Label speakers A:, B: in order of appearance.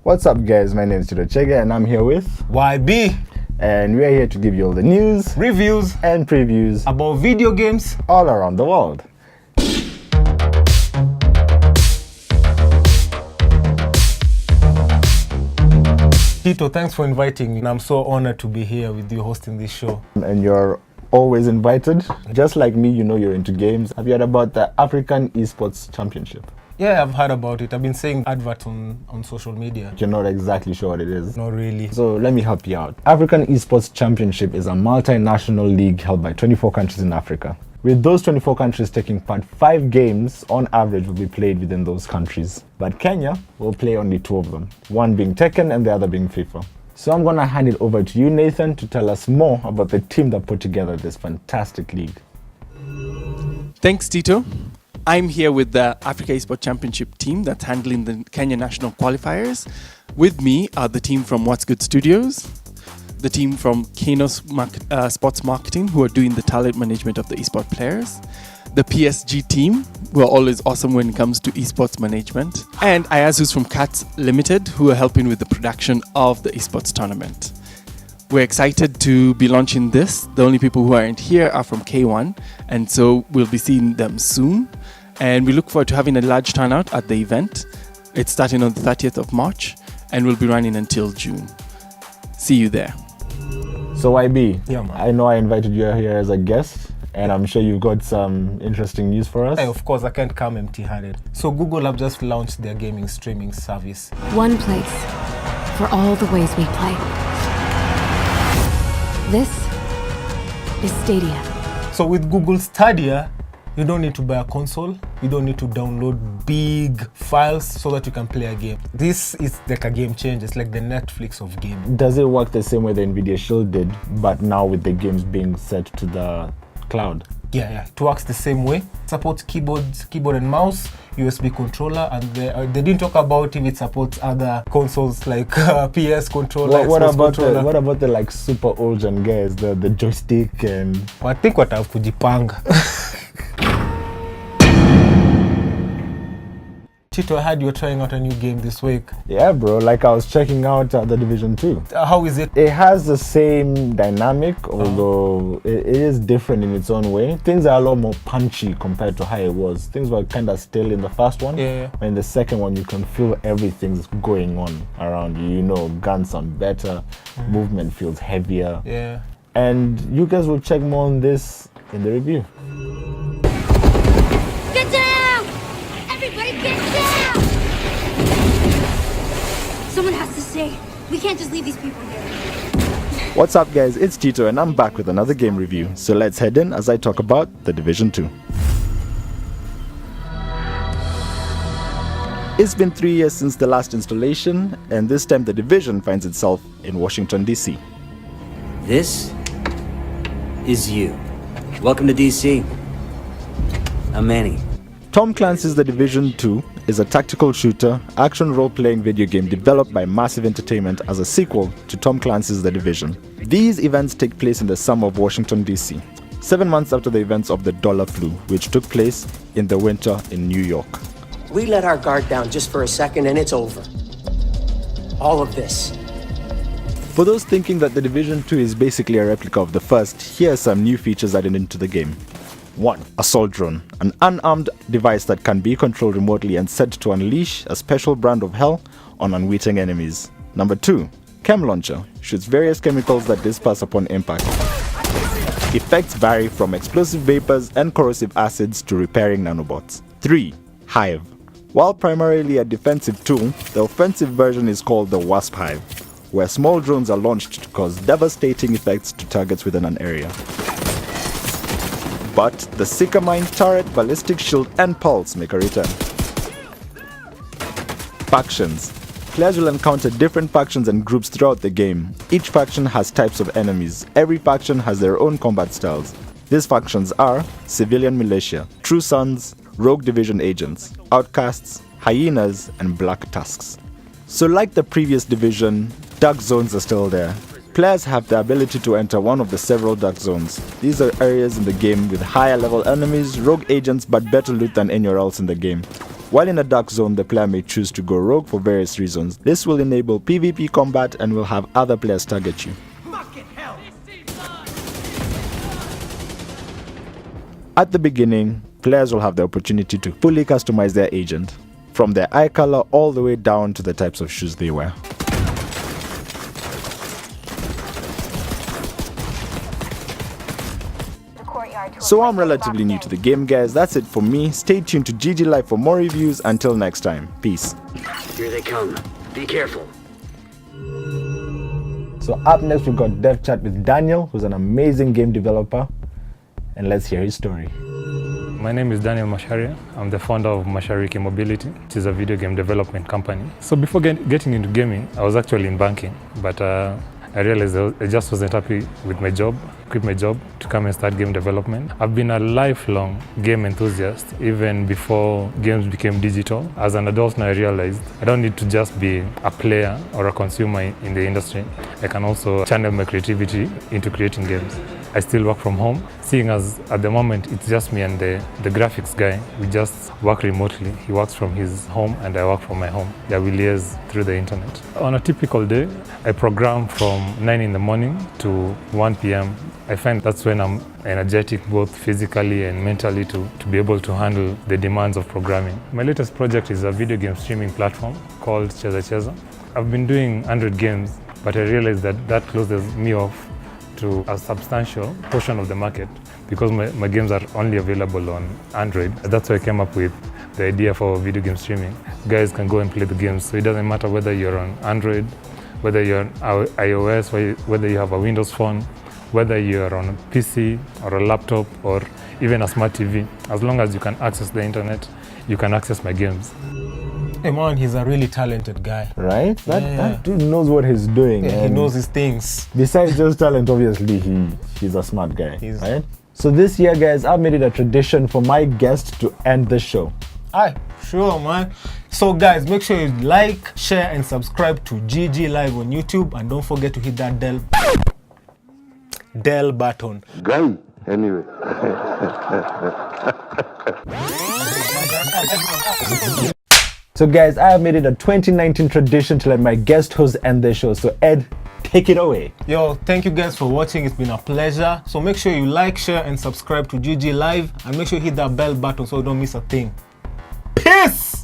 A: What's up, guys? My name is Tito Chege and I'm here with
B: YB,
A: and we're here to give you all the news,
B: reviews,
A: and previews
B: about video games
A: all around the world.
B: Tito, thanks for inviting me. I'm so honored to be here with you hosting this show.
A: And you're always invited. Just like me, you know you're into games. Have you heard about the African ESports Championship?
B: Yeah, I've heard about it. I've been seeing adverts on social media.
A: You're not exactly sure what it is.
B: Not really.
A: So let me help you out. African ESports Championship is a multinational league held by 24 countries in Africa. With those 24 countries taking part, 5 games on average will be played within those countries. But Kenya will play only 2 of them, one being Tekken and the other being FIFA. So I'm gonna hand it over to you, Nathan, to tell us more about the team that put together this fantastic league.
C: Thanks, Tito. I'm here with the Africa ESports Championship team that's handling the Kenya national qualifiers. With me are the team from What's Good Studios, the team from Kano's Sports Marketing, who are doing the talent management of the esports players, the PSG team, who are always awesome when it comes to esports management, and Ayazu's from Cats Limited, who are helping with the production of the esports tournament. We're excited to be launching this. The only people who aren't here are from K1, and so we'll be seeing them soon. And we look forward to having a large turnout at the event. It's starting on the 30th of March, and we'll be running until June. See you there.
A: So YB,
B: Yeah, man.
A: I know I invited you here as a guest, and I'm sure you've got some interesting news for us.
B: Hey, of course, I can't come empty-handed. So Google have just launched their gaming streaming service.
D: One place for all the ways we play. This is Stadia.
B: So with Google Stadia, you don't need to buy a console. You don't need to download big files so that you can play a game. This is like a game changer. It's like the Netflix of gaming.
A: Does it work the same way the Nvidia Shield did, but now with the games being set to the cloud?
B: Yeah, it works the same way. Supports keyboard and mouse, USB controller, and they didn't talk about if it supports other consoles like PS controller,
A: What
B: Xbox
A: about
B: controller.
A: what about the like super old gen guys, the joystick and...
B: I think what I've kujipanga. Tito, I heard you're trying out a new game this week.
A: Yeah, bro, like I was checking out the Division 2.
B: How is it?
A: It has the same dynamic, although it is different in its own way. Things are a lot more punchy compared to how it was. Things were kind of still in the first one.
B: Yeah.
A: In the second one, you can feel everything's going on around you. You know, guns sound better, movement feels heavier.
B: Yeah.
A: And you guys will check more on this in the review.
E: Get down! Everybody get down! Someone has to stay. We can't just leave these people here.
A: What's up, guys? It's Tito and I'm back with another game review. So let's head in as I talk about the Division 2. It's been 3 years since the last installation, and this time the Division finds itself in Washington, D.C.
F: This is you. Welcome to DC. I'm Manny.
A: Tom Clancy's The Division 2 is a tactical shooter, action role-playing video game developed by Massive Entertainment as a sequel to Tom Clancy's The Division. These events take place in the summer of Washington, D.C., 7 months after the events of the Dollar Flu, which took place in the winter in New York.
G: We let our guard down just for a second and it's over. All of this.
A: For those thinking that The Division 2 is basically a replica of the first, here are some new features added into the game. 1. Assault Drone, an unarmed device that can be controlled remotely and set to unleash a special brand of hell on unwitting enemies. Number 2. Chem Launcher, shoots various chemicals that disperse upon impact. Effects vary from explosive vapors and corrosive acids to repairing nanobots. 3. Hive. While primarily a defensive tool, the offensive version is called the Wasp Hive, where small drones are launched to cause devastating effects to targets within an area. But the Seeker Mine turret, ballistic shield, and pulse make a return. Factions. Players will encounter different factions and groups throughout the game. Each faction has types of enemies. Every faction has their own combat styles. These factions are Civilian Militia, True Sons, Rogue Division Agents, Outcasts, Hyenas, and Black Tusks. So like the previous Division, Dark Zones are still there. Players have the ability to enter one of the several dark zones. These are areas in the game with higher level enemies, rogue agents, but better loot than anywhere else in the game. While in a dark zone, the player may choose to go rogue for various reasons. This will enable PvP combat and will have other players target you. At the beginning, players will have the opportunity to fully customize their agent, from their eye color all the way down to the types of shoes they wear. So I'm relatively new to the game, guys. That's it for me. Stay tuned to GG Live for more reviews. Until next time, peace.
F: Here they come. Be careful.
A: So up next, we've got Dev Chat with Daniel, who's an amazing game developer. And let's hear his story.
H: My name is Daniel Masharia. I'm the founder of Mashariki Mobility, which is a video game development company. So before getting into gaming, I was actually in banking, but I realized I just wasn't happy with my job, quit my job to come and start game development. I've been a lifelong game enthusiast, even before games became digital. As an adult now, I realized I don't need to just be a player or a consumer in the industry. I can also channel my creativity into creating games. I still work from home, seeing as at the moment it's just me and the graphics guy. We just work remotely. He works from his home and I work from my home. Yeah, we liaise through the internet. On a typical day, I program from 9 in the morning to 1 p.m. I find that's when I'm energetic, both physically and mentally, to be able to handle the demands of programming. My latest project is a video game streaming platform called Chege. I've been doing 100 games, but I realized that closes me off to a substantial portion of the market because my games are only available on Android. That's why I came up with the idea for video game streaming. Guys can go and play the games, so it doesn't matter whether you're on Android, whether you're on iOS, whether you have a Windows phone, whether you're on a PC or a laptop or even a smart TV. As long as you can access the internet, you can access my games.
B: Hey man, he's a really talented guy.
A: Right? That dude knows what he's doing.
B: Yeah, he knows his things.
A: Besides just talent, obviously, he's a smart guy. Right? So this year, guys, I've made it a tradition for my guest to end the show.
B: Aye, sure, man. So guys, make sure you like, share, and subscribe to GG Live on YouTube. And don't forget to hit that Del button.
I: Guy, anyway.
A: So guys, I have made it a 2019 tradition to let my guest host end the show. So Ed, take it away.
B: Yo, thank you guys for watching. It's been a pleasure. So make sure you like, share, and subscribe to GG Live. And make sure you hit that bell button so you don't miss a thing. Peace!